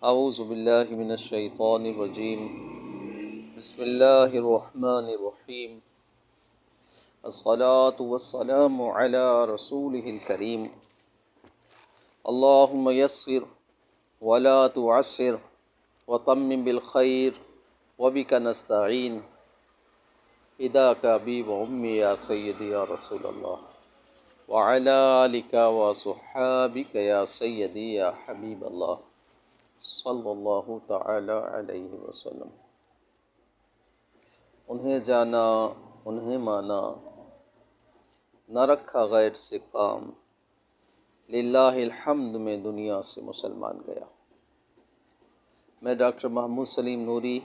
اعوذ باللہ من الشیطان الرجیم بسم اللہ الرحمن الرحیم الصلاة والسلام علی رسولہ الکریم اللہم یسر ولا تعسر وتمم بالخیر وبک نستعین فداک ابی و امی یا سیدی یا رسول اللہ وعلی آلک وصحابک یا سیدی یا حبیب اللہ صلی اللہ تعالی علیہ وسلم۔ انہیں جانا انہیں مانا، نہ رکھا غیر سے کام، للہ الحمد میں دنیا سے مسلمان گیا۔ میں ڈاکٹر محمود سلیم نوری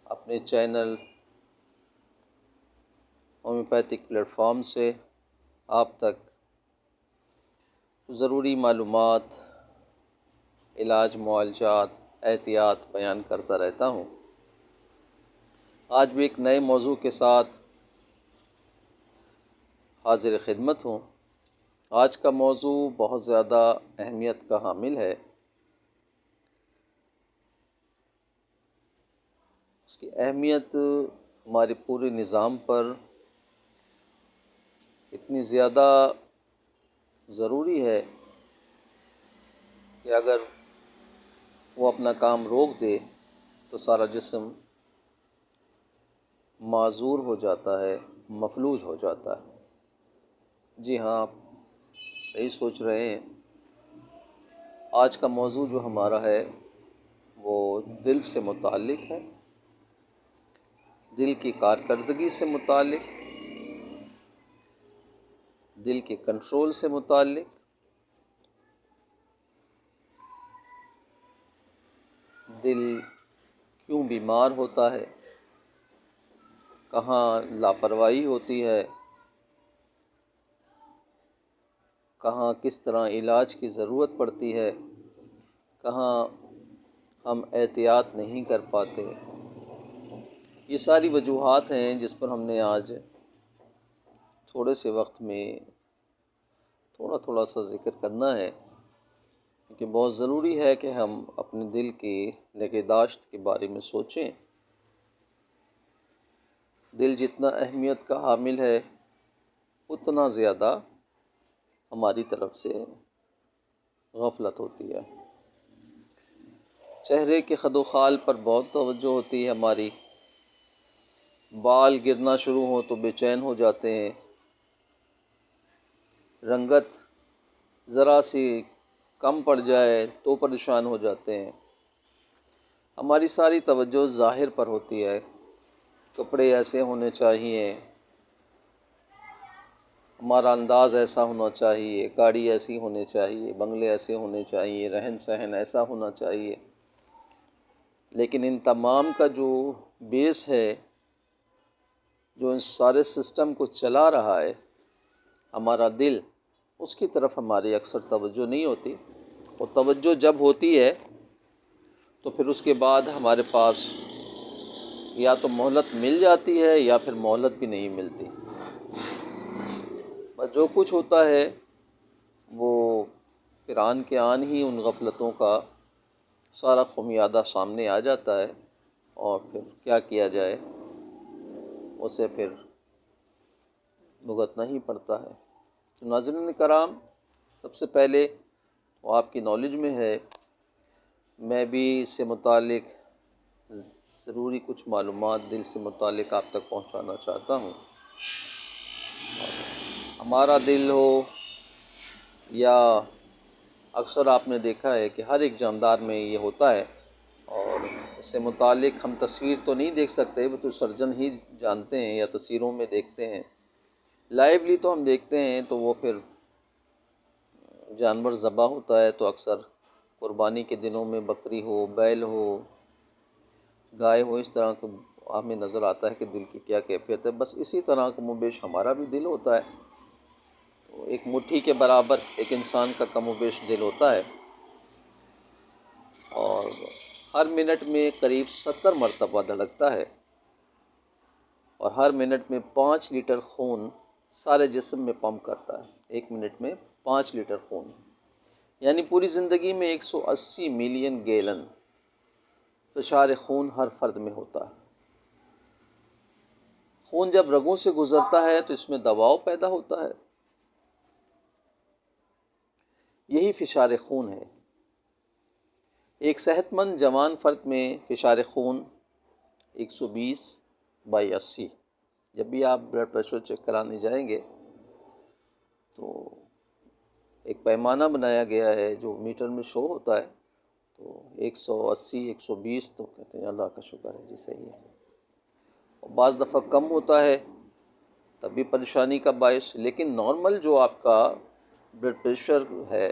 اپنے چینل ہومیوپیتھک پلیٹ فارم سے آپ تک ضروری معلومات، علاج، معالجات، احتیاط بیان کرتا رہتا ہوں۔ آج بھی ایک نئے موضوع کے ساتھ حاضر خدمت ہوں۔ آج کا موضوع بہت زیادہ اہمیت کا حامل ہے۔ اس کی اہمیت ہمارے پورے نظام پر اتنی زیادہ ضروری ہے کہ اگر وہ اپنا کام روک دے تو سارا جسم معذور ہو جاتا ہے، مفلوج ہو جاتا ہے۔ جی ہاں، آپ صحیح سوچ رہے ہیں۔ آج کا موضوع جو ہمارا ہے وہ دل سے متعلق ہے، دل کی کارکردگی سے متعلق، دل کے کنٹرول سے متعلق، دل کیوں بیمار ہوتا ہے، کہاں لاپرواہی ہوتی ہے، کہاں کس طرح علاج کی ضرورت پڑتی ہے، کہاں ہم احتیاط نہیں کر پاتے۔ یہ ساری وجوہات ہیں جس پر ہم نے آج تھوڑے سے وقت میں تھوڑا سا ذکر کرنا ہے، کیونکہ بہت ضروری ہے کہ ہم اپنے دل کی نگہداشت کے بارے میں سوچیں۔ دل جتنا اہمیت کا حامل ہے اتنا زیادہ ہماری طرف سے غفلت ہوتی ہے۔ چہرے کے خد و خال پر بہت توجہ ہوتی ہے ہماری، بال گرنا شروع ہوں تو بے چین ہو جاتے ہیں، رنگت ذرا سی کم پڑ جائے تو پریشان ہو جاتے ہیں۔ ہماری ساری توجہ ظاہر پر ہوتی ہے، کپڑے ایسے ہونے چاہیے، ہمارا انداز ایسا ہونا چاہیے، گاڑی ایسی ہونی چاہیے، بنگلے ایسے ہونے چاہیے، رہن سہن ایسا ہونا چاہیے۔ لیکن ان تمام کا جو بیس ہے، جو ان سارے سسٹم کو چلا رہا ہے، ہمارا دل، اس کی طرف ہماری اکثر توجہ نہیں ہوتی۔ اور توجہ جب ہوتی ہے تو پھر اس کے بعد ہمارے پاس یا تو مہلت مل جاتی ہے یا پھر مہلت بھی نہیں ملتی۔ بس جو کچھ ہوتا ہے وہ پھر آن کے آن ہی ان غفلتوں کا سارا خمیادہ سامنے آ جاتا ہے، اور پھر کیا کیا جائے، اسے پھر بھگتنا ہی پڑتا ہے۔ تو ناظرین کرام، سب سے پہلے وہ آپ کی نالج میں ہے، میں بھی اس سے متعلق ضروری کچھ معلومات دل سے متعلق آپ تک پہنچانا چاہتا ہوں۔ ہمارا دل ہو یا اکثر آپ نے دیکھا ہے کہ ہر ایک جاندار میں یہ ہوتا ہے، اور اس سے متعلق ہم تصویر تو نہیں دیکھ سکتے، وہ تو سرجن ہی جانتے ہیں یا تصویروں میں دیکھتے ہیں۔ لائیولی تو ہم دیکھتے ہیں تو وہ پھر جانور ذبح ہوتا ہے تو اکثر قربانی کے دنوں میں بکری ہو، بیل ہو، گائے ہو، اس طرح کو ہمیں نظر آتا ہے کہ دل کی کیا کیفیت ہے۔ بس اسی طرح کم و بیش ہمارا بھی دل ہوتا ہے، ایک مٹھی کے برابر ایک انسان کا کم و بیش دل ہوتا ہے، اور ہر منٹ میں قریب 70 مرتبہ دھڑکتا ہے، اور ہر منٹ میں 5 لیٹر خون سارے جسم میں پمپ کرتا ہے۔ ایک منٹ میں 5 لیٹر خون، یعنی پوری زندگی میں 180 ملین گیلن فشار خون ہر فرد میں ہوتا ہے۔ خون جب رگوں سے گزرتا ہے تو اس میں دباؤ پیدا ہوتا ہے، یہی فشار خون ہے۔ ایک صحت مند جوان فرد میں فشار خون 120/80۔ جب بھی آپ بلڈ پریشر چیک کرانے جائیں گے تو ایک پیمانہ بنایا گیا ہے جو میٹر میں شو ہوتا ہے، تو 180 120 تو کہتے ہیں اللہ کا شکر ہے جی صحیح ہے، اور بعض دفعہ کم ہوتا ہے تب بھی پریشانی کا باعث، لیکن نارمل جو آپ کا بلڈ پریشر ہے،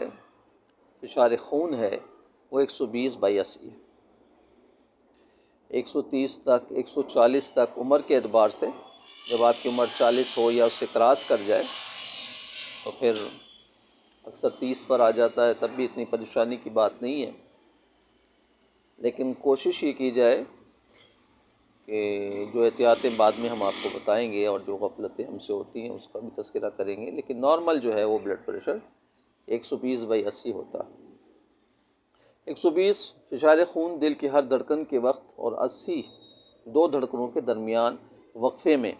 فشار خون ہے، وہ 120/80 ہے۔ 130 تک 140 تک عمر کے اعتبار سے، جب آپ کی عمر 40 ہو یا اس سے کراس کر جائے تو پھر اکثر 30 پر آ جاتا ہے، تب بھی اتنی پریشانی کی بات نہیں ہے، لیکن کوشش یہ کی جائے کہ جو احتیاطیں بعد میں ہم آپ کو بتائیں گے اور جو غفلتیں ہم سے ہوتی ہیں اس کا بھی تذکرہ کریں گے، لیکن نارمل جو ہے وہ بلڈ پریشر 120/80 ہوتا ہے۔ 120 فشار خون دل کی ہر دھڑکن کے وقت اور 80 دو دھڑکنوں کے درمیان وقفے میں۔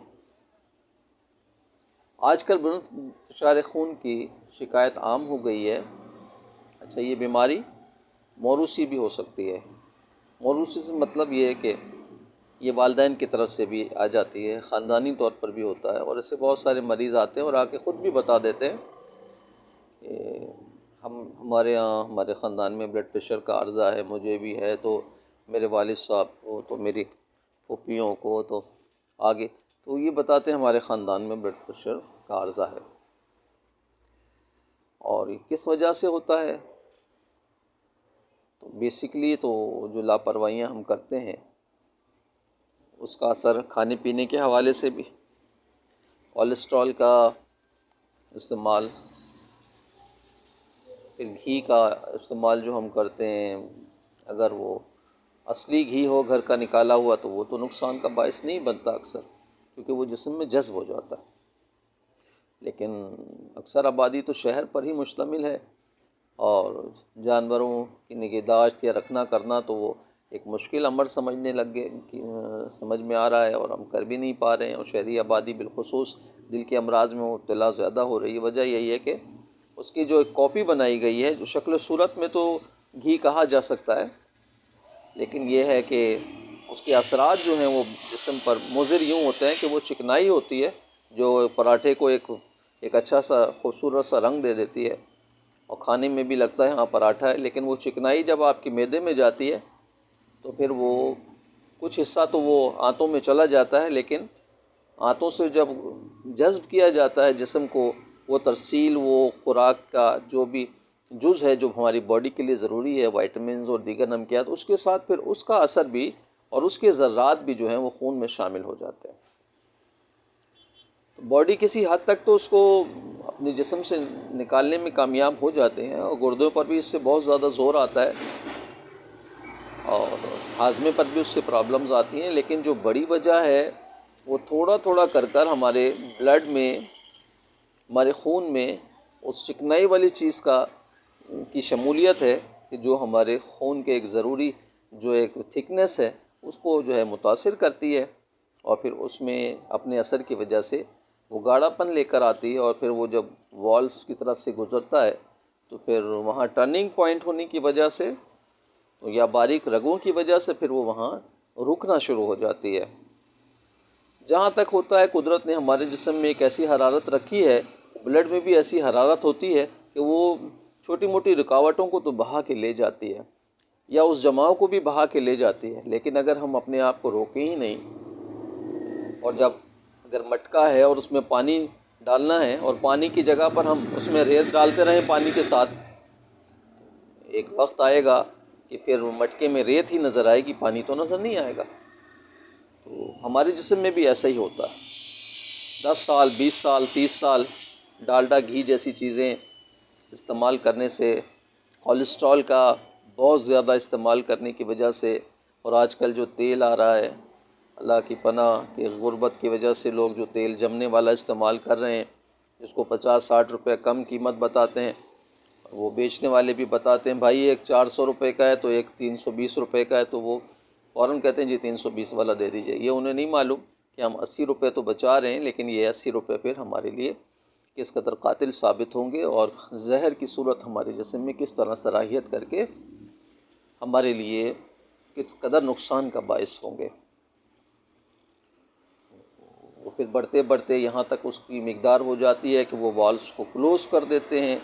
آج کل بلند فشار خون کی شکایت عام ہو گئی ہے۔ اچھا، یہ بیماری موروثی بھی ہو سکتی ہے۔ موروثی سے مطلب یہ ہے کہ یہ والدین کی طرف سے بھی آ جاتی ہے، خاندانی طور پر بھی ہوتا ہے، اور ایسے بہت سارے مریض آتے ہیں اور آ کے خود بھی بتا دیتے ہیں کہ ہمارے یہاں ہمارے خاندان میں بلڈ پریشر کا عرضہ ہے، مجھے بھی ہے، تو میرے والد صاحب کو، تو میری پھوپھیوں کو، تو آگے تو یہ بتاتے ہیں ہمارے خاندان میں بلڈ پریشر کا عرضہ ہے۔ اور یہ کس وجہ سے ہوتا ہے؟ تو بیسیکلی تو جو لاپرواہیاں ہم کرتے ہیں اس کا اثر کھانے پینے کے حوالے سے بھی، کولیسٹرول کا استعمال، پھر گھی کا استعمال جو ہم کرتے ہیں، اگر وہ اصلی گھی ہو گھر کا نکالا ہوا تو وہ تو نقصان کا باعث نہیں بنتا اکثر، کیونکہ وہ جسم میں جذب ہو جاتا ہے، لیکن اکثر آبادی تو شہر پر ہی مشتمل ہے، اور جانوروں کی نگہداشت یا رکھنا کرنا تو وہ ایک مشکل امر سمجھ میں آ رہا ہے، اور ہم کر بھی نہیں پا رہے ہیں، اور شہری آبادی بالخصوص دل کے امراض میں مبتلا زیادہ ہو رہی ہے۔ وجہ یہی ہے کہ اس کی جو ایک کاپی بنائی گئی ہے، جو شکل و صورت میں تو گھی کہا جا سکتا ہے، لیکن یہ ہے کہ اس کے اثرات جو ہیں وہ جسم پر مضر یوں ہوتے ہیں کہ وہ چکنائی ہوتی ہے جو پراٹھے کو ایک اچھا سا خوبصورت سا رنگ دے دیتی ہے، اور کھانے میں بھی لگتا ہے ہاں پراٹھا ہے، لیکن وہ چکنائی جب آپ کے معدے میں جاتی ہے تو پھر وہ کچھ حصہ تو وہ آنتوں میں چلا جاتا ہے، لیکن آنتوں سے جب جذب کیا جاتا ہے جسم کو، وہ ترسیل، وہ خوراک کا جو بھی جز ہے جو ہماری باڈی کے لیے ضروری ہے، وائٹامنز اور دیگر نمکیات، اس کے ساتھ پھر اس کا اثر بھی اور اس کے ذرات بھی جو ہیں وہ خون میں شامل ہو جاتے ہیں۔ تو باڈی کسی حد تک تو اس کو اپنے جسم سے نکالنے میں کامیاب ہو جاتے ہیں، اور گردوں پر بھی اس سے بہت زیادہ زور آتا ہے، اور ہاضمے پر بھی اس سے پرابلمز آتی ہیں، لیکن جو بڑی وجہ ہے وہ تھوڑا تھوڑا کر ہمارے بلڈ میں، ہمارے خون میں اس چکنائی والی چیز کی شمولیت ہے کہ جو ہمارے خون کے ایک ضروری جو ایک تھکنس ہے اس کو جو ہے متاثر کرتی ہے، اور پھر اس میں اپنے اثر کی وجہ سے وہ گاڑھا پن لے کر آتی ہے، اور پھر وہ جب والز کی طرف سے گزرتا ہے تو پھر وہاں ٹرننگ پوائنٹ ہونے کی وجہ سے یا باریک رگوں کی وجہ سے پھر وہ وہاں رکنا شروع ہو جاتی ہے۔ جہاں تک ہوتا ہے، قدرت نے ہمارے جسم میں ایک ایسی حرارت رکھی ہے، بلڈ میں بھی ایسی حرارت ہوتی ہے کہ وہ چھوٹی موٹی رکاوٹوں کو تو بہا کے لے جاتی ہے، یا اس جماؤ کو بھی بہا کے لے جاتی ہے، لیکن اگر ہم اپنے آپ کو روکیں ہی نہیں، اور جب اگر مٹکا ہے اور اس میں پانی ڈالنا ہے اور پانی کی جگہ پر ہم اس میں ریت ڈالتے رہیں پانی کے ساتھ، ایک وقت آئے گا کہ پھر مٹکے میں ریت ہی نظر آئے گی، پانی تو نظر نہیں آئے گا۔ تو ہمارے جسم میں بھی ایسا ہی ہوتا ہے، 10 سال 20 سال 30 سال ڈالڈا گھی جیسی چیزیں استعمال کرنے سے، کولیسٹرول کا بہت زیادہ استعمال کرنے کی وجہ سے، اور آج کل جو تیل آ رہا ہے، اللہ کی پناہ کہ غربت کی وجہ سے لوگ جو تیل جمنے والا استعمال کر رہے ہیں، جس کو 50-60 روپے کم قیمت بتاتے ہیں، وہ بیچنے والے بھی بتاتے ہیں بھائی ایک 400 روپے کا ہے تو ایک 320 روپے کا ہے، تو وہ فوراً کہتے ہیں جی 320 والا دے دیجئے۔ یہ انہیں نہیں معلوم کہ ہم 80 روپے تو بچا رہے ہیں، لیکن یہ 80 روپے پھر ہمارے لیے کس قدر قاتل ثابت ہوں گے، اور زہر کی صورت ہمارے جسم میں کس طرح صلاحیت کر کے ہمارے لیے کس قدر نقصان کا باعث ہوں گے۔ وہ پھر بڑھتے بڑھتے یہاں تک اس کی مقدار ہو جاتی ہے کہ وہ والز کو کلوز کر دیتے ہیں،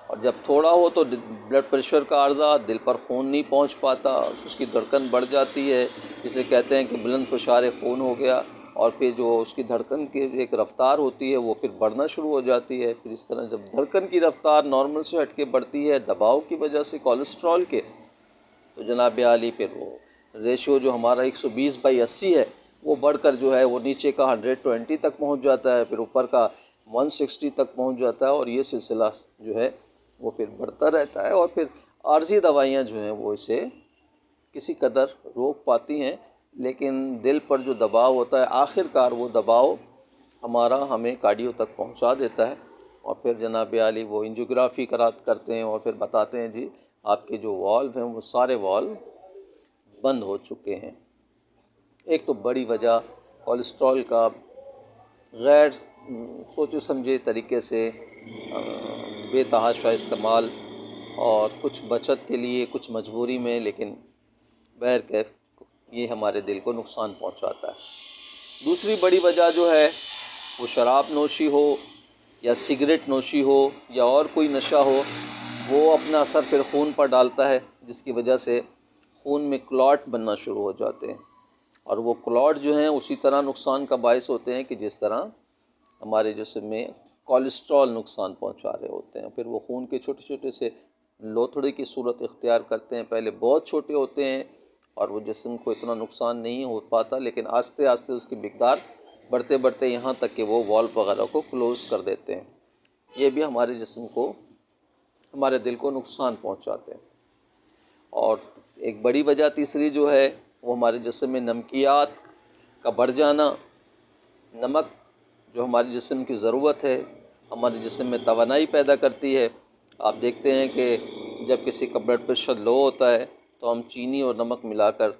اور جب تھوڑا ہو تو بلڈ پریشر کا عرضہ، دل پر خون نہیں پہنچ پاتا، اس کی دھڑکن بڑھ جاتی ہے، جسے کہتے ہیں کہ بلند فشار خون ہو گیا، اور پھر جو اس کی دھڑکن کی ایک رفتار ہوتی ہے وہ پھر بڑھنا شروع ہو جاتی ہے۔ پھر اس طرح جب دھڑکن کی رفتار نارمل سے ہٹ کے بڑھتی ہے دباؤ کی وجہ سے کولیسٹرول کے، تو جناب عالی پھر وہ ریشیو جو ہمارا 120/80 ہے وہ بڑھ کر جو ہے وہ نیچے کا 120 تک پہنچ جاتا ہے، پھر اوپر کا 160 تک پہنچ جاتا ہے، اور یہ سلسلہ جو ہے وہ پھر بڑھتا رہتا ہے، اور پھر عارضی دوائیاں جو ہیں وہ اسے کسی قدر روک پاتی ہیں، لیکن دل پر جو دباؤ ہوتا ہے آخر کار وہ دباؤ ہمیں کارڈیو تک پہنچا دیتا ہے، اور پھر جناب عالی وہ انجیوگرافی کرتے ہیں، اور پھر بتاتے ہیں جی آپ کے جو والو ہیں وہ سارے والو بند ہو چکے ہیں۔ ایک تو بڑی وجہ کولیسٹرول کا غیر سوچے سمجھے طریقے سے بے تحاشا استعمال، اور کچھ بچت کے لیے کچھ مجبوری میں، لیکن بہرکیف یہ ہمارے دل کو نقصان پہنچاتا ہے۔ دوسری بڑی وجہ جو ہے وہ شراب نوشی ہو یا سگریٹ نوشی ہو یا اور کوئی نشہ ہو، وہ اپنا اثر پھر خون پر ڈالتا ہے، جس کی وجہ سے خون میں کلاٹ بننا شروع ہو جاتے ہیں، اور وہ کلاٹ جو ہیں اسی طرح نقصان کا باعث ہوتے ہیں کہ جس طرح ہمارے جسم میں کولیسٹرول نقصان پہنچا رہے ہوتے ہیں۔ پھر وہ خون کے چھوٹے چھوٹے سے لوتھڑے کی صورت اختیار کرتے ہیں، پہلے بہت چھوٹے ہوتے ہیں اور وہ جسم کو اتنا نقصان نہیں ہو پاتا، لیکن آہستہ آہستہ اس کی مقدار بڑھتے بڑھتے یہاں تک کہ وہ والو وغیرہ کو کلوز کر دیتے ہیں۔ یہ بھی ہمارے جسم کو، ہمارے دل کو نقصان پہنچاتے ہیں۔ اور ایک بڑی وجہ تیسری جو ہے وہ ہمارے جسم میں نمکیات کا بڑھ جانا۔ نمک جو ہمارے جسم کی ضرورت ہے، ہمارے جسم میں توانائی پیدا کرتی ہے۔ آپ دیکھتے ہیں کہ جب کسی کا بلڈ پریشر لو ہوتا ہے تو ہم چینی اور نمک ملا کر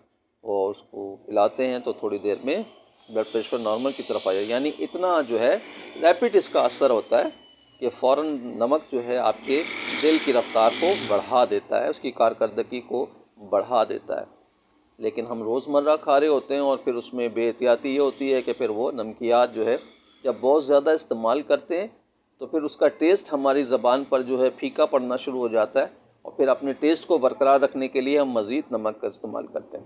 وہ اس کو پلاتے ہیں تو تھوڑی دیر میں بلڈ پریشر نارمل کی طرف آ جائے، یعنی اتنا جو ہے ریپڈ اس کا اثر ہوتا ہے کہ فوراً نمک جو ہے آپ کے دل کی رفتار کو بڑھا دیتا ہے، اس کی کارکردگی کو بڑھا دیتا ہے۔ لیکن ہم روزمرہ کھا رہے ہوتے ہیں، اور پھر اس میں بے احتیاطی یہ ہوتی ہے کہ پھر وہ نمکیات جو ہے جب بہت زیادہ استعمال کرتے ہیں تو پھر اس کا ٹیسٹ ہماری زبان پر جو ہے پھیکا پڑنا شروع ہو جاتا ہے، اور پھر اپنے ٹیسٹ کو برقرار رکھنے کے لیے ہم مزید نمک کا استعمال کرتے ہیں،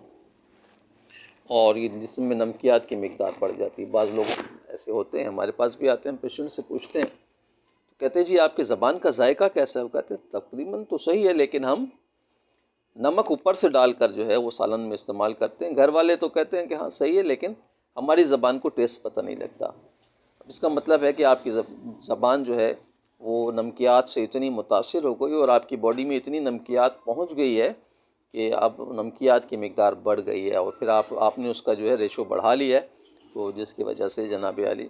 اور یہ جسم میں نمکیات کی مقدار بڑھ جاتی ہے۔ بعض لوگ ایسے ہوتے ہیں، ہمارے پاس بھی آتے ہیں، پیشنٹ سے پوچھتے ہیں، کہتے ہیں جی آپ کے زبان کا ذائقہ کیسا ہے؟ وہ کہتے ہیں تقریباً تو صحیح ہے، لیکن ہم نمک اوپر سے ڈال کر جو ہے وہ سالن میں استعمال کرتے ہیں۔ گھر والے تو کہتے ہیں کہ ہاں صحیح ہے، لیکن ہماری زبان کو ٹیسٹ پتہ نہیں لگتا۔ اس کا مطلب ہے کہ آپ کی زبان جو ہے وہ نمکیات سے اتنی متاثر ہو گئی، اور آپ کی باڈی میں اتنی نمکیات پہنچ گئی ہے کہ اب نمکیات کی مقدار بڑھ گئی ہے، اور پھر آپ نے اس کا جو ہے ریشو بڑھا لیا ہے، تو جس کی وجہ سے جناب عالی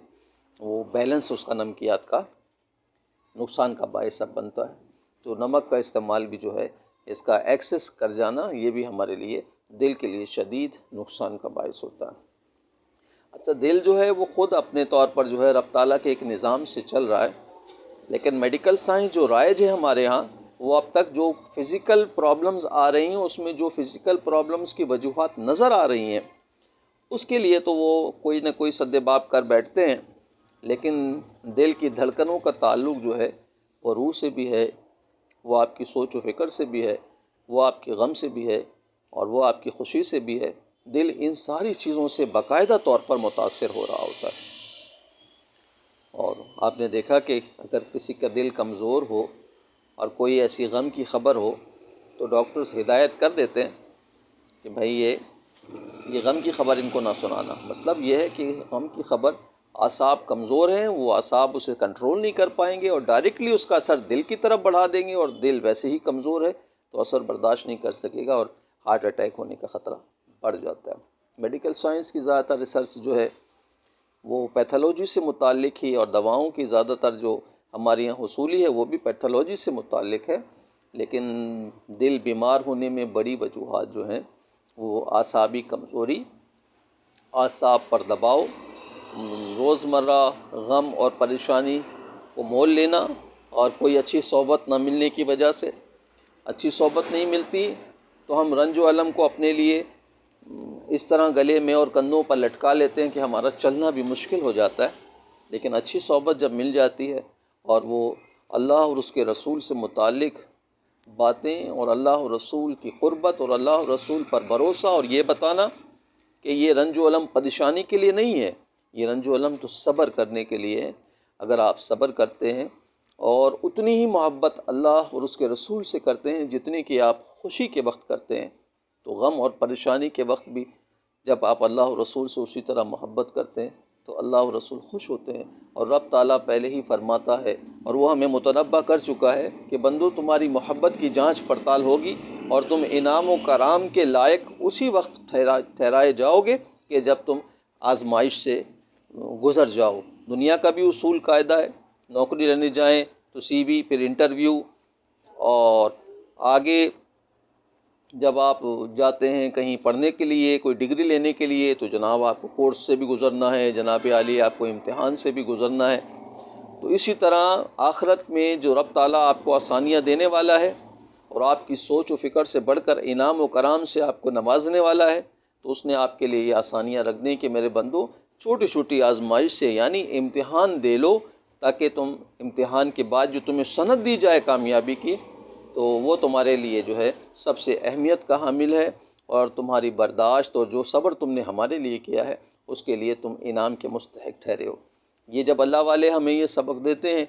وہ بیلنس اس کا نمکیات کا نقصان کا باعث اب بنتا ہے۔ تو نمک کا استعمال بھی جو ہے اس کا ایکسس کر جانا، یہ بھی ہمارے لیے دل کے لیے شدید نقصان کا باعث ہوتا ہے۔ اچھا، دل جو ہے وہ خود اپنے طور پر جو ہے رب تعالیٰ کے ایک نظام سے چل رہا ہے، لیکن میڈیکل سائنس جو رائج ہے ہمارے ہاں، وہ اب تک جو فزیکل پرابلمز آ رہی ہیں، اس میں جو فزیکل پرابلمز کی وجوہات نظر آ رہی ہیں، اس کے لیے تو وہ کوئی نہ کوئی سد باب کر بیٹھتے ہیں، لیکن دل کی دھڑکنوں کا تعلق جو ہے وہ روح سے بھی ہے، وہ آپ کی سوچ و فکر سے بھی ہے، وہ آپ کے غم سے بھی ہے، اور وہ آپ کی خوشی سے بھی ہے۔ دل ان ساری چیزوں سے باقاعدہ طور پر متاثر ہو رہا ہوتا ہے، اور آپ نے دیکھا کہ اگر کسی کا دل کمزور ہو اور کوئی ایسی غم کی خبر ہو تو ڈاکٹرز ہدایت کر دیتے ہیں کہ بھائی یہ غم کی خبر ان کو نہ سنانا۔ مطلب یہ ہے کہ غم کی خبر، اعصاب کمزور ہیں، وہ اعصاب اسے کنٹرول نہیں کر پائیں گے، اور ڈائریکٹلی اس کا اثر دل کی طرف بڑھا دیں گے، اور دل ویسے ہی کمزور ہے تو اثر برداشت نہیں کر سکے گا، اور ہارٹ اٹیک ہونے کا خطرہ بڑھ جاتا ہے۔ میڈیکل سائنس کی زیادہ تر ریسرچ جو ہے وہ پیتھولوجی سے متعلق ہی، اور دواؤں کی زیادہ تر جو ہمارے یہاں حصولی ہے وہ بھی پیتھولوجی سے متعلق ہے، لیکن دل بیمار ہونے میں بڑی وجوہات جو ہیں وہ اعصابی کمزوری، اعصاب پر دباؤ، روزمرہ غم اور پریشانی کو مول لینا، اور کوئی اچھی صحبت نہ ملنے کی وجہ سے۔ اچھی صحبت نہیں ملتی تو ہم رنج و الم کو اپنے لیے اس طرح گلے میں اور کندھوں پر لٹکا لیتے ہیں کہ ہمارا چلنا بھی مشکل ہو جاتا ہے۔ لیکن اچھی صحبت جب مل جاتی ہے اور وہ اللہ اور اس کے رسول سے متعلق باتیں اور اللہ اور رسول کی قربت اور اللہ اور رسول پر بھروسہ، اور یہ بتانا کہ یہ رنج و الم پریشانی کے لیے نہیں ہے، یہ رنج و الم تو صبر کرنے کے لیے ہے۔ اگر آپ صبر کرتے ہیں اور اتنی ہی محبت اللہ اور اس کے رسول سے کرتے ہیں جتنی کہ آپ خوشی کے وقت کرتے ہیں، تو غم اور پریشانی کے وقت بھی جب آپ اللہ اور رسول سے اسی طرح محبت کرتے ہیں تو اللہ اور رسول خوش ہوتے ہیں۔ اور رب تعالیٰ پہلے ہی فرماتا ہے اور وہ ہمیں متنبہ کر چکا ہے کہ بندو تمہاری محبت کی جانچ پڑتال ہوگی اور تم انعام و کرام کے لائق اسی وقت ٹھہرائے جاؤ گے کہ جب تم آزمائش سے گزر جاؤ۔ دنیا کا بھی اصول قاعدہ ہے، نوکری لینے جائیں تو سی وی، پھر انٹرویو، اور آگے جب آپ جاتے ہیں کہیں پڑھنے کے لیے، کوئی ڈگری لینے کے لیے، تو جناب آپ کو کورس سے بھی گزرنا ہے، جناب عالی آپ کو امتحان سے بھی گزرنا ہے۔ تو اسی طرح آخرت میں جو رب تعالیٰ آپ کو آسانیاں دینے والا ہے اور آپ کی سوچ و فکر سے بڑھ کر انعام و کرام سے آپ کو نوازنے والا ہے، تو اس نے آپ کے لیے یہ آسانیاں رکھ دیں کہ میرے بندو چھوٹی چھوٹی آزمائش سے یعنی امتحان دے لو، تاکہ تم امتحان کے بعد جو تمہیں سند دی جائے کامیابی کی، تو وہ تمہارے لیے جو ہے سب سے اہمیت کا حامل ہے، اور تمہاری برداشت اور جو صبر تم نے ہمارے لیے کیا ہے اس کے لیے تم انعام کے مستحق ٹھہرے ہو۔ یہ جب اللہ والے ہمیں یہ سبق دیتے ہیں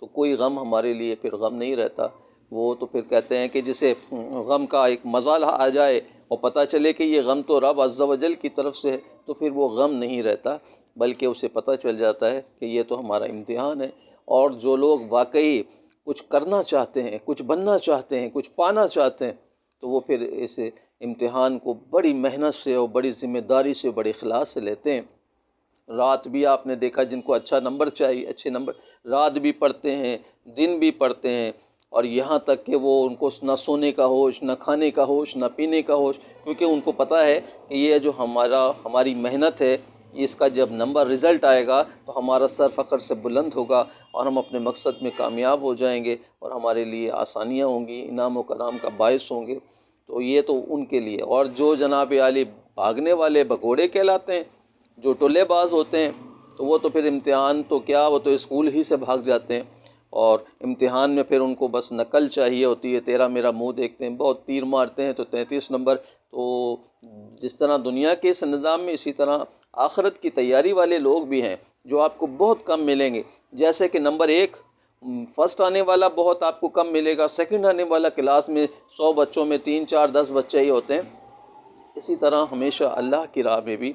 تو کوئی غم ہمارے لیے پھر غم نہیں رہتا۔ وہ تو پھر کہتے ہیں کہ جسے غم کا ایک مزہ آ جائے اور پتہ چلے کہ یہ غم تو رب عز و جل کی طرف سے ہے، تو پھر وہ غم نہیں رہتا، بلکہ اسے پتہ چل جاتا ہے کہ یہ تو ہمارا امتحان ہے۔ اور جو لوگ واقعی کچھ کرنا چاہتے ہیں، کچھ بننا چاہتے ہیں، کچھ پانا چاہتے ہیں، تو وہ پھر اس امتحان کو بڑی محنت سے اور بڑی ذمہ داری سے، بڑے اخلاص سے لیتے ہیں۔ رات بھی آپ نے دیکھا جن کو اچھا نمبر چاہیے، اچھے نمبر، رات بھی پڑھتے ہیں، دن بھی پڑھتے ہیں، اور یہاں تک کہ وہ ان کو نہ سونے کا ہوش، نہ کھانے کا ہوش، نہ پینے کا ہوش، کیونکہ ان کو پتہ ہے کہ یہ جو ہماری محنت ہے، اس کا جب نمبر رزلٹ آئے گا تو ہمارا سر فخر سے بلند ہوگا اور ہم اپنے مقصد میں کامیاب ہو جائیں گے اور ہمارے لیے آسانیاں ہوں گی، انعام و کرام کا باعث ہوں گے۔ تو یہ تو ان کے لیے۔ اور جو جناب عالی بھاگنے والے بھگوڑے کہلاتے ہیں، جو ٹولے باز ہوتے ہیں، تو وہ تو پھر امتحان تو کیا، وہ تو اسکول ہی سے بھاگ جاتے ہیں، اور امتحان میں پھر ان کو بس نقل چاہیے ہوتی ہے، تیرا میرا منہ دیکھتے ہیں، بہت تیر مارتے ہیں تو 33 نمبر۔ تو جس طرح دنیا کے اس نظام میں، اسی طرح آخرت کی تیاری والے لوگ بھی ہیں جو آپ کو بہت کم ملیں گے۔ جیسے کہ نمبر 1 فرسٹ آنے والا بہت آپ کو کم ملے گا، سیکنڈ آنے والا کلاس میں 100 بچوں میں 3 4 10 بچے ہی ہوتے ہیں۔ اسی طرح ہمیشہ اللہ کی راہ میں بھی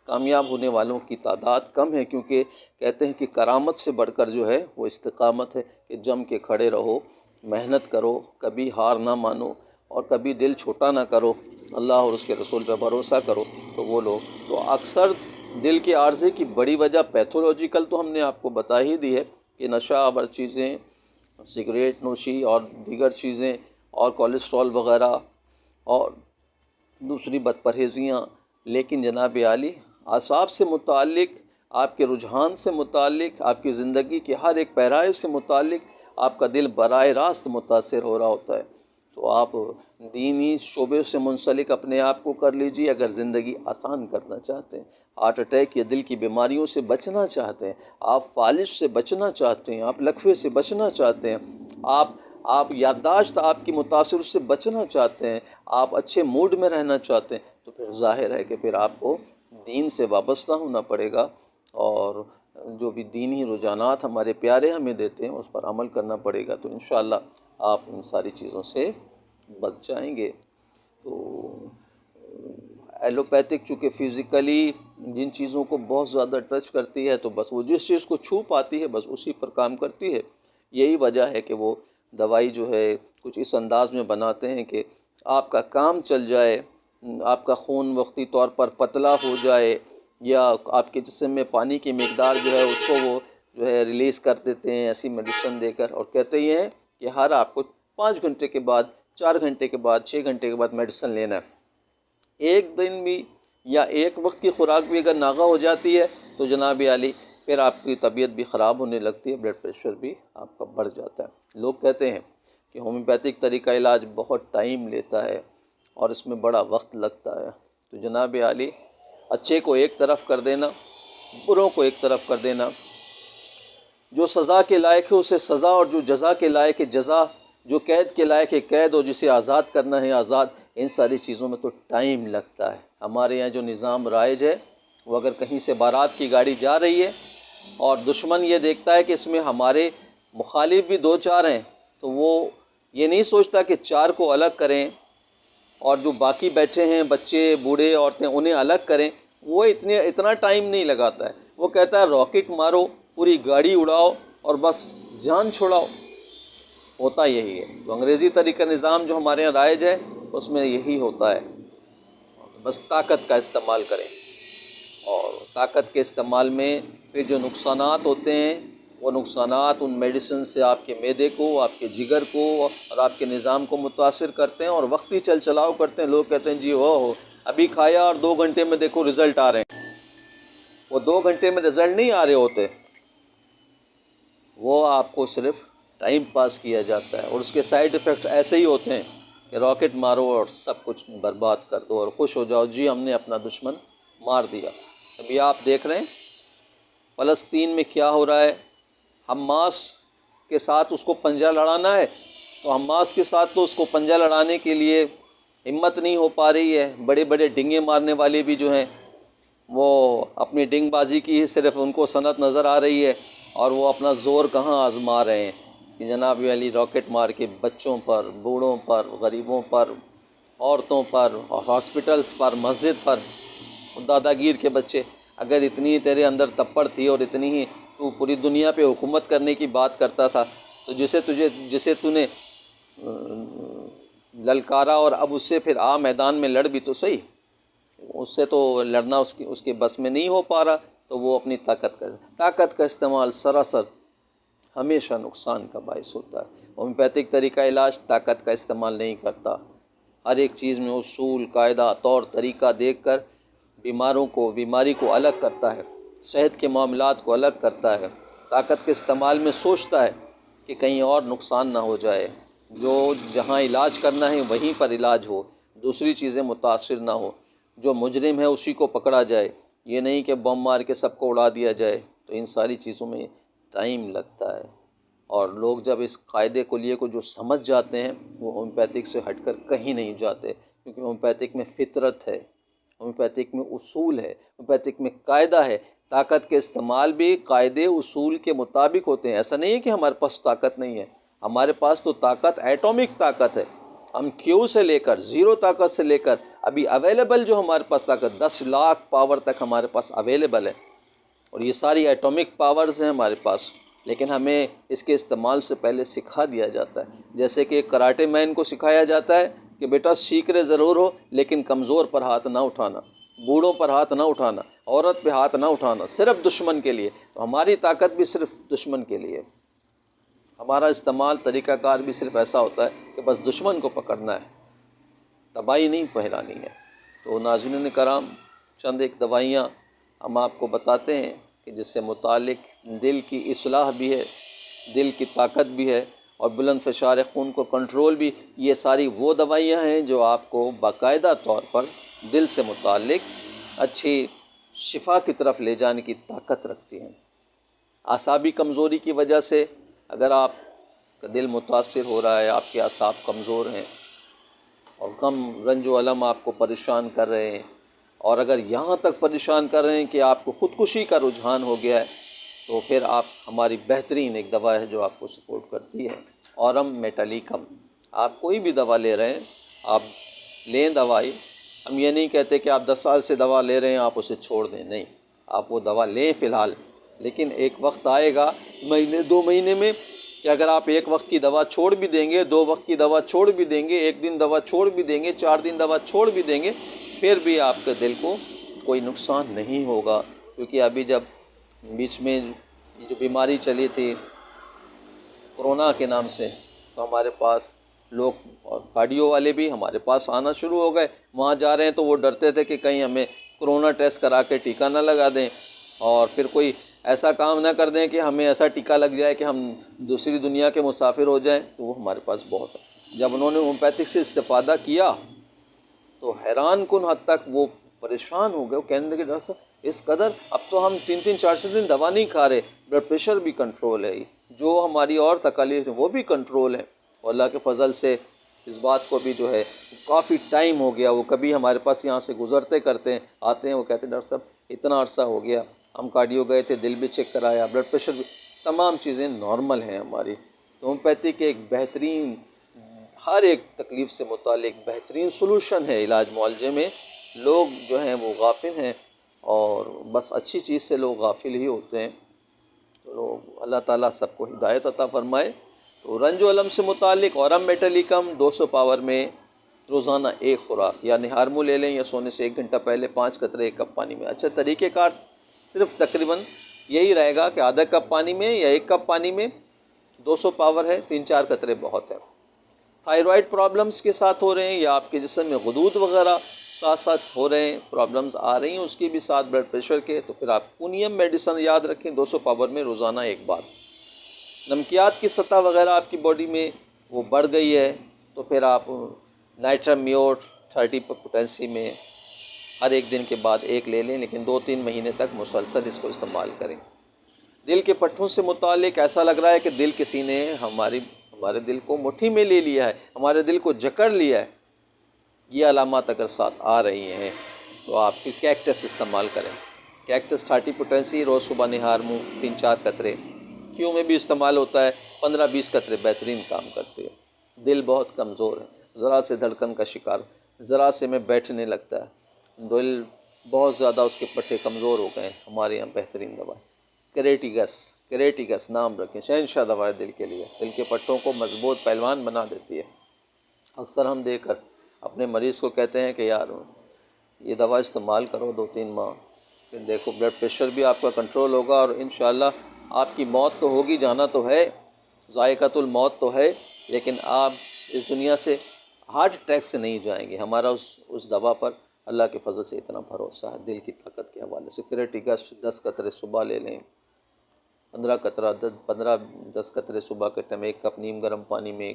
کامیاب ہونے والوں کی تعداد کم ہے، کیونکہ کہتے ہیں کہ کرامت سے بڑھ کر جو ہے وہ استقامت ہے، کہ جم کے کھڑے رہو، محنت کرو، کبھی ہار نہ مانو اور کبھی دل چھوٹا نہ کرو، اللہ اور اس کے رسول پہ بھروسہ کرو، تو وہ لوگ تو اکثر دل کے عارضے کی بڑی وجہ پیتھولوجیکل تو ہم نے آپ کو بتا ہی دی ہے کہ نشہ آور چیزیں، سگریٹ نوشی اور دیگر چیزیں اور کولیسٹرول وغیرہ اور دوسری بد پرہیزیاں۔ لیکن جناب عالی اعصاب سے متعلق، آپ کے رجحان سے متعلق، آپ کی زندگی کے ہر ایک پیرائے سے متعلق آپ کا دل براہ راست متاثر ہو رہا ہوتا ہے، تو آپ دینی شعبے سے منسلک اپنے آپ کو کر لیجیے اگر زندگی آسان کرنا چاہتے ہیں، ہارٹ اٹیک یا دل کی بیماریوں سے بچنا چاہتے ہیں، آپ فالش سے بچنا چاہتے ہیں، آپ لکوے سے بچنا چاہتے ہیں، آپ یادداشت آپ کی متاثر سے بچنا چاہتے ہیں، آپ اچھے موڈ میں رہنا چاہتے ہیں، تو پھر ظاہر ہے کہ پھر آپ کو دین سے وابستہ ہونا پڑے گا، اور جو بھی دینی رجحانات ہمارے پیارے ہمیں دیتے ہیں اس پر عمل کرنا پڑے گا، تو انشاءاللہ آپ ان ساری چیزوں سے بچ جائیں گے۔ تو ایلوپیتھک چونکہ فزیکلی جن چیزوں کو بہت زیادہ ٹچ کرتی ہے، تو بس وہ جس چیز کو چھو پاتی ہے بس اسی پر کام کرتی ہے۔ یہی وجہ ہے کہ وہ دوائی جو ہے کچھ اس انداز میں بناتے ہیں کہ آپ کا کام چل جائے، آپ کا خون وقتی طور پر پتلا ہو جائے، یا آپ کے جسم میں پانی کی مقدار جو ہے اس کو وہ جو ہے ریلیز کر دیتے ہیں ایسی میڈیسن دے کر، اور کہتے یہ ہیں کہ ہر آپ کو 5 گھنٹے کے بعد، 4 گھنٹے کے بعد، 6 گھنٹے کے بعد میڈیسن لینا ہے۔ ایک دن بھی یا ایک وقت کی خوراک بھی اگر ناغہ ہو جاتی ہے تو جناب عالی پھر آپ کی طبیعت بھی خراب ہونے لگتی ہے، بلڈ پریشر بھی آپ کا بڑھ جاتا ہے۔ لوگ کہتے ہیں کہ ہومیوپیتھک طریقہ علاج بہت ٹائم لیتا ہے اور اس میں بڑا وقت لگتا ہے، تو جناب عالی اچھے کو ایک طرف کر دینا، بروں کو ایک طرف کر دینا، جو سزا کے لائق ہے اسے سزا، اور جو جزا کے لائق ہے جزا، جو قید کے لائق ہے قید، اور جسے آزاد کرنا ہے آزاد۔ ان ساری چیزوں میں تو ٹائم لگتا ہے۔ ہمارے یہاں جو نظام رائج ہے وہ اگر کہیں سے بارات کی گاڑی جا رہی ہے اور دشمن یہ دیکھتا ہے کہ اس میں ہمارے مخالف بھی 2-4 ہیں، تو وہ یہ نہیں سوچتا کہ 4 کو الگ کریں اور جو باقی بیٹھے ہیں بچے بوڑھے عورتیں انہیں الگ کریں، وہ اتنا ٹائم نہیں لگاتا ہے۔ وہ کہتا ہے راکٹ مارو، پوری گاڑی اڑاؤ اور بس جان چھوڑاؤ۔ ہوتا یہی ہے، تو انگریزی طریقہ نظام جو ہمارے یہاں رائج ہے اس میں یہی ہوتا ہے، بس طاقت کا استعمال کریں، اور طاقت کے استعمال میں پھر جو نقصانات ہوتے ہیں وہ نقصانات ان میڈیسن سے آپ کے معدے کو، آپ کے جگر کو اور آپ کے نظام کو متاثر کرتے ہیں، اور وقتی چل چلاؤ کرتے ہیں۔ لوگ کہتے ہیں جی ہو ابھی کھایا اور 2 گھنٹے میں دیکھو رزلٹ آ رہے ہیں۔ وہ 2 گھنٹے میں رزلٹ نہیں آ رہے ہوتے، وہ آپ کو صرف ٹائم پاس کیا جاتا ہے، اور اس کے سائیڈ ایفیکٹ ایسے ہی ہوتے ہیں کہ راکٹ مارو اور سب کچھ برباد کر دو اور خوش ہو جاؤ جی ہم نے اپنا دشمن مار دیا۔ ابھی آپ دیکھ رہے ہیں فلسطین میں کیا ہو رہا ہے، حماس کے ساتھ اس کو پنجہ لڑانا ہے، تو حماس کے ساتھ تو اس کو پنجہ لڑانے کے لیے ہمت نہیں ہو پا رہی ہے۔ بڑے بڑے ڈنگے مارنے والے بھی جو ہیں وہ اپنی ڈنگ بازی کی ہی صرف ان کو صنعت نظر آ رہی ہے، اور وہ اپنا زور کہاں آزما رہے ہیں کہ جناب علی راکٹ مار کے بچوں پر، بوڑھوں پر، غریبوں پر، عورتوں پر، ہاسپٹلز پر، مسجد پر، دادا گیر کے بچے۔ اگر اتنی ہی تیرے اندر تپڑ تھی اور اتنی ہی تو پوری دنیا پہ حکومت کرنے کی بات کرتا تھا، تو جسے تو نے للکارا اور اب اس سے پھر میدان میں لڑ بھی تو صحیح، اس سے تو لڑنا اس کے بس میں نہیں ہو پا رہا، تو وہ اپنی طاقت کا استعمال سراسر ہمیشہ نقصان کا باعث ہوتا ہے۔ ہومیوپیتھک طریقہ علاج طاقت کا استعمال نہیں کرتا، ہر ایک چیز میں اصول، قاعدہ، طور طریقہ دیکھ کر بیماری کو الگ کرتا ہے، صحت کے معاملات کو الگ کرتا ہے، طاقت کے استعمال میں سوچتا ہے کہ کہیں اور نقصان نہ ہو جائے، جو جہاں علاج کرنا ہے وہیں پر علاج ہو، دوسری چیزیں متاثر نہ ہو، جو مجرم ہے اسی کو پکڑا جائے، یہ نہیں کہ بم مار کے سب کو اڑا دیا جائے۔ تو ان ساری چیزوں میں ٹائم لگتا ہے، اور لوگ جب اس قاعدے کلیے کو جو سمجھ جاتے ہیں وہ ہومیوپیتھک سے ہٹ کر کہیں نہیں جاتے، کیونکہ ہومیوپیتھک میں فطرت ہے، ہومیوپیتھک میں اصول ہے، ہومیوپیتھک میں قاعدہ ہے۔ طاقت کے استعمال بھی قاعدے اصول کے مطابق ہوتے ہیں۔ ایسا نہیں ہے کہ ہمارے پاس طاقت نہیں ہے، ہمارے پاس تو طاقت ایٹمک طاقت ہے، ہم کیو سے لے کر 0 طاقت سے لے کر ابھی اویلیبل جو ہمارے پاس طاقت 10 لاکھ پاور تک ہمارے پاس اویلیبل ہے، اور یہ ساری ایٹمک پاورز ہیں ہمارے پاس، لیکن ہمیں اس کے استعمال سے پہلے سکھا دیا جاتا ہے، جیسے کہ ایک کراٹے مین کو سکھایا جاتا ہے کہ بیٹا سیکھ رہے ضرور ہو لیکن کمزور پر ہاتھ نہ اٹھانا، بوڑھوں پر ہاتھ نہ اٹھانا، عورت پہ ہاتھ نہ اٹھانا، صرف دشمن کے لیے۔ تو ہماری طاقت بھی صرف دشمن کے لیے، ہمارا استعمال طریقہ کار بھی صرف ایسا ہوتا ہے کہ بس دشمن کو پکڑنا ہے، تباہی نہیں پھیلانی ہے۔ تو ناظرین کرام، چند ایک دوائیاں ہم آپ کو بتاتے ہیں کہ جس سے متعلق دل کی اصلاح بھی ہے، دل کی طاقت بھی ہے، اور بلند فشار خون کو کنٹرول بھی۔ یہ ساری وہ دوائیاں ہیں جو آپ کو باقاعدہ طور پر دل سے متعلق اچھی شفا کی طرف لے جانے کی طاقت رکھتی ہیں۔ اعصابی کمزوری کی وجہ سے اگر آپ کا دل متاثر ہو رہا ہے، آپ کے اعصاب کمزور ہیں اور غم، رنج و الم آپ کو پریشان کر رہے ہیں، اور اگر یہاں تک پریشان کر رہے ہیں کہ آپ کو خودکشی کا رجحان ہو گیا ہے، تو پھر آپ ہماری بہترین ایک دوا ہے جو آپ کو سپورٹ کرتی ہے، اورم میٹالیکم۔ آپ کوئی بھی دوا لے رہے ہیں، آپ لیں دوائی، ہم یہ نہیں کہتے کہ آپ 10 سال سے دوا لے رہے ہیں آپ اسے چھوڑ دیں، نہیں، آپ وہ دوا لیں فی الحال، لیکن ایک وقت آئے گا مہینے 2 مہینے میں کہ اگر آپ ایک وقت کی دوا چھوڑ بھی دیں گے، 2 وقت کی دوا چھوڑ بھی دیں گے، 1 دن دوا چھوڑ بھی دیں گے، 4 دن دوا چھوڑ بھی دیں گے، پھر بھی آپ کے دل کو کوئی نقصان نہیں ہوگا، کیونکہ ابھی جب بیچ میں یہ جو بیماری چلی تھی کورونا کے نام سے، تو ہمارے پاس لوگ اور کارڈیو والے بھی ہمارے پاس آنا شروع ہو گئے. وہاں جا رہے ہیں تو وہ ڈرتے تھے کہ کہیں ہمیں کورونا ٹیسٹ کرا کے ٹیکہ نہ لگا دیں، اور پھر کوئی ایسا کام نہ کر دیں کہ ہمیں ایسا ٹیکہ لگ جائے کہ ہم دوسری دنیا کے مسافر ہو جائیں. تو وہ ہمارے پاس بہت ہے. جب انہوں نے ہومیوپیتھک سے استفادہ کیا تو حیران کن حد تک وہ پریشان ہو گئے. وہ کہنے لگے ڈاکٹر صاحب اس قدر اب تو ہم 3-4 دن دوا نہیں کھا رہے، بلڈ پریشر بھی کنٹرول ہے، جو ہماری اور تکالیف ہیں وہ بھی کنٹرول ہیں. اور اللہ کے فضل سے اس بات کو بھی جو ہے کافی ٹائم ہو گیا. وہ کبھی ہمارے پاس یہاں سے گزرتے کرتے ہیں آتے ہیں، وہ کہتے ہیں ڈاکٹر صاحب اتنا عرصہ ہو گیا، ہم کارڈیو گئے تھے، دل بھی چیک کرایا، بلڈ پریشر بھی، تمام چیزیں نارمل ہیں ہماری. تو ہومیوپیتھی کے ایک بہترین، ہر ایک تکلیف سے متعلق بہترین سلوشن ہے علاج معالجے میں. لوگ جو ہیں وہ غافل ہیں، اور بس اچھی چیز سے لوگ غافل ہی ہوتے ہیں. تو اللہ تعالیٰ سب کو ہدایت عطا فرمائے. تو رنج و علم سے متعلق اورم میٹیلیکم 200 پاور میں روزانہ ایک خوراک، یا نہارمو لے لیں یا سونے سے 1 گھنٹہ پہلے 5 قطرے 1 کپ پانی میں. اچھا طریقہ کار صرف تقریباً یہی رہے گا کہ آدھا کپ پانی میں یا 1 کپ پانی میں 200 پاور ہے، 3-4 قطرے بہت ہے. تھائرائڈ پرابلمز کے ساتھ ہو رہے ہیں، یا آپ کے جسم میں غدود وغیرہ ساتھ ساتھ ہو رہے ہیں، پرابلمز آ رہی ہیں اس کی بھی ساتھ بلڈ پریشر کے، تو پھر آپ کونیم میڈیسن یاد رکھیں 200 پاور میں روزانہ 1 بار. نمکیات کی سطح وغیرہ آپ کی باڈی میں وہ بڑھ گئی ہے تو پھر آپ نائٹرم میوٹ 30 پوٹینسی میں ہر 1 دن کے بعد 1 لے لیں، لیکن 2-3 مہینے تک مسلسل اس کو استعمال کریں. دل کے پٹھوں سے متعلق ایسا لگ رہا ہے کہ دل کسی نے ہمارے دل کو مٹھی میں لے لیا ہے، ہمارے دل کو جکڑ لیا ہے، یہ علامات اگر ساتھ آ رہی ہیں تو آپ کی کیکٹس استعمال کریں. کیکٹس 30 پوٹینسی روز صبح نہار منہ 3-4 قطرے، کیوں میں بھی استعمال ہوتا ہے، 15-20 قطرے بہترین کام کرتے ہیں. دل بہت کمزور ہے، ذرا سے دھڑکن کا شکار، ذرا سے میں بیٹھنے لگتا ہے، دل بہت زیادہ اس کے پٹھے کمزور ہو گئے ہیں. ہمارے یہاں بہترین دوا کریٹیگس نام رکھیں، شہنشاہ دوا ہے دل کے لیے، دل کے پٹھوں کو مضبوط پہلوان بنا دیتی ہے. اکثر ہم دیکھ کر اپنے مریض کو کہتے ہیں کہ یار یہ دوا استعمال کرو 2-3 ماہ، پھر دیکھو بلڈ پریشر بھی آپ کا کنٹرول ہوگا، اور انشاءاللہ آپ کی موت تو ہوگی، جانا تو ہے، ذائقۃ الموت تو ہے، لیکن آپ اس دنیا سے ہارٹ اٹیک سے نہیں جائیں گے. ہمارا اس دوا پر اللہ کے فضل سے اتنا بھروسہ ہے دل کی طاقت کے حوالے سے. کریٹیگس 10 قطرے صبح لے لیں، 10 قطرے صبح کے ٹائم 1 کپ نیم گرم پانی میں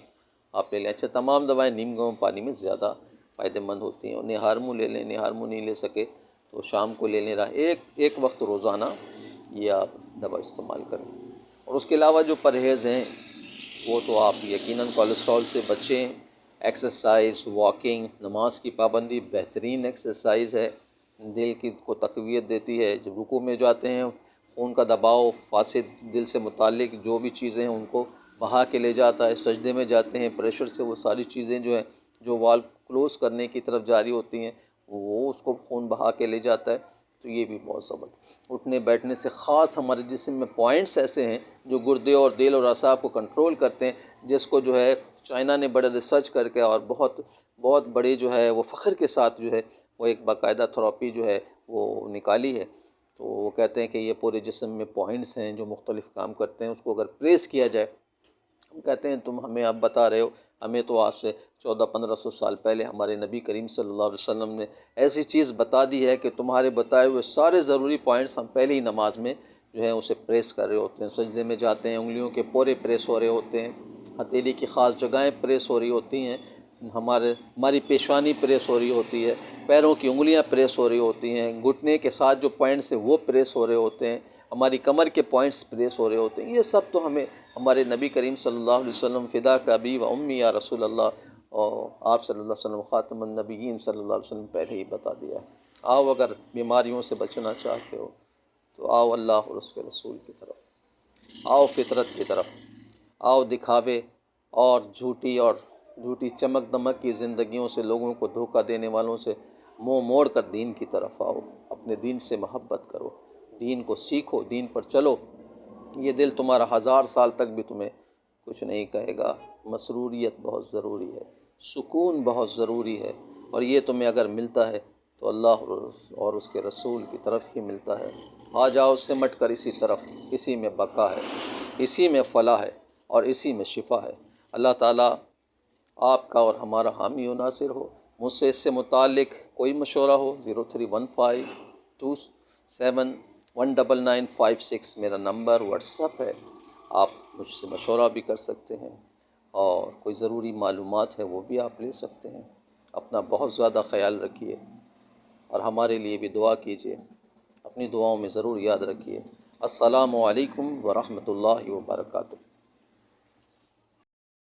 آپ لے لیں. اچھا تمام دوائیں نیم گرم پانی میں زیادہ فائدہ مند ہوتی ہیں. اور نہارمو لے لیں، نہارمو نہیں لے سکے تو شام کو لے لیں، ایک وقت روزانہ یہ آپ دوا استعمال کریں. اور اس کے علاوہ جو پرہیز ہیں وہ تو آپ یقیناً کولیسٹرول سے بچیں. ایکسرسائز، واکنگ، نماز کی پابندی بہترین ایکسرسائز ہے، دل کو تقویت دیتی ہے. جب رکوع میں جاتے ہیں خون کا دباؤ، فاسد دل سے متعلق جو بھی چیزیں ہیں ان کو بہا کے لے جاتا ہے. سجدے میں جاتے ہیں پریشر سے وہ ساری چیزیں جو ہیں جو وال کلوز کرنے کی طرف جاری ہوتی ہیں وہ اس کو خون بہا کے لے جاتا ہے. تو یہ بھی بہت ضبط. اٹھنے بیٹھنے سے خاص ہمارے جسم میں پوائنٹس ایسے ہیں جو گردے اور دل اور اعصاب کو کنٹرول کرتے ہیں، جس کو جو ہے چائنا نے بڑے ریسرچ کر کے اور بہت بڑی جو ہے وہ فخر کے ساتھ جو ہے وہ ایک باقاعدہ تھراپی جو ہے وہ نکالی ہے. تو وہ کہتے ہیں کہ یہ پورے جسم میں پوائنٹس ہیں جو مختلف کام کرتے ہیں، اس کو اگر پریس کیا جائے. ہم کہتے ہیں تم ہمیں اب بتا رہے ہو، ہمیں تو آج سے 1400-1500 سال پہلے ہمارے نبی کریم صلی اللہ علیہ وسلم نے ایسی چیز بتا دی ہے کہ تمہارے بتائے ہوئے سارے ضروری پوائنٹس ہم پہلے ہی نماز میں جو ہے اسے پریس کر رہے ہوتے ہیں. سجدے میں جاتے ہیں انگلیوں کے پورے پریس ہو رہے ہوتے ہیں، ہتھیلی کی خاص جگہیں پریس ہو رہی ہوتی ہیں، ہماری پیشانی پریس ہو رہی ہوتی ہے، پیروں کی انگلیاں پریس ہو رہی ہوتی ہیں، گھٹنے کے ساتھ جو پوائنٹس ہیں وہ پریس ہو رہے ہوتے ہیں، ہماری کمر کے پوائنٹس پریس ہو رہے ہوتے ہیں. یہ سب تو ہمیں ہمارے نبی کریم صلی اللہ علیہ وسلم فدا کا ابی و امی یا رسول اللہ، اور آپ صلی اللہ علیہ وسلم خاتم النبیین صلی اللہ علیہ وسلم پہلے ہی بتا دیا ہے. آؤ اگر بیماریوں سے بچنا چاہتے ہو تو آؤ اللہ اور اس کے رسول کی طرف، آؤ فطرت کی طرف، آؤ دکھاوے اور جھوٹی چمک دمک کی زندگیوں سے لوگوں کو دھوکہ دینے والوں سے منہ موڑ کر دین کی طرف آؤ. اپنے دین سے محبت کرو، دین کو سیکھو، دین پر چلو. یہ دل تمہارا 1000 سال تک بھی تمہیں کچھ نہیں کہے گا. مسروریت بہت ضروری ہے، سکون بہت ضروری ہے، اور یہ تمہیں اگر ملتا ہے تو اللہ اور اس کے رسول کی طرف ہی ملتا ہے۔ آ جاؤ سمٹ کر اسی طرف، اسی میں بقا ہے، اسی میں فلاح ہے اور اسی میں شفا ہے۔ اللہ تعالیٰ آپ کا اور ہمارا حامی و ناصر ہو۔ مجھ سے اس سے متعلق کوئی مشورہ ہو 0315271996 میرا نمبر واٹسپ ہے، آپ مجھ سے مشورہ بھی کر سکتے ہیں، اور کوئی ضروری معلومات ہے وہ بھی آپ لے سکتے ہیں۔ اپنا بہت زیادہ خیال رکھیے اور ہمارے لیے بھی دعا کیجیے، اپنی دعاؤں میں ضرور یاد رکھیے۔ السلام علیکم ورحمۃ اللہ وبرکاتہ۔